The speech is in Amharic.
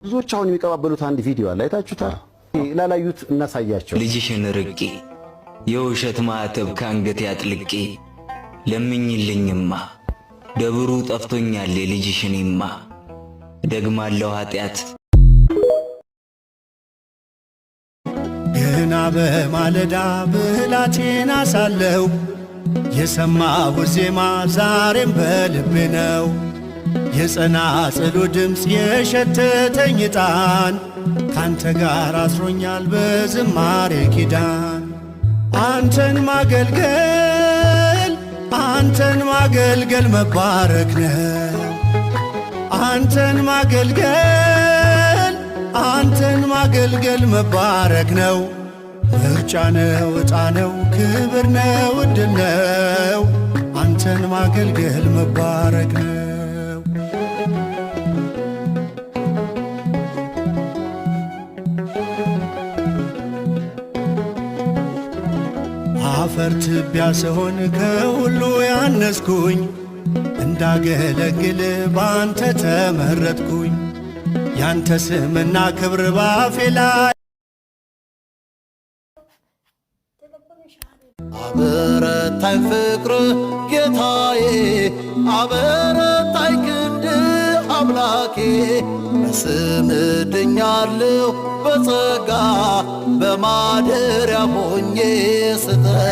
ብዙዎች አሁን የሚቀባበሉት አንድ ቪዲዮ አለ፣ አይታችሁታል? ላላዩት እናሳያቸው። ልጅሽን ርቄ የውሸት ማዕተብ ካንገት ያጥልቄ ለምኝልኝማ ደብሩ ጠፍቶኛል ልጅሽንማ ደግማለሁ ኃጢአት ገና በማለዳ ብላቴና ሳለው የሰማሁት ዜማ ዛሬም በልቤ ነው። የጸናጽሉ ድምፅ የሸተተኝ ዕጣን ካንተ ጋር አስሮኛል በዝማሬ ኪዳን። አንተን ማገልገል መባረክ ነው። አንተን ማገልገል መባረክ ነው። ምርጫ ነው፣ ዕጣ ነው፣ ክብር ነው፣ ዕድል ነው። አንተን ማገልገል መባረክ ነው። አፈር ትቢያ ስሆን ከሁሉ ያነስኩኝ እንዳገለግል ባንተ ተመረጥኩኝ። ያንተ ስምና ክብር ባፌ ላይ አበረታኝ ፍቅር ጌታዬ፣ አበረታኝ ክንድ አምላኬ። በስምህ ድኛለሁ በጸጋ በማደሪያ ሆኜ ስተ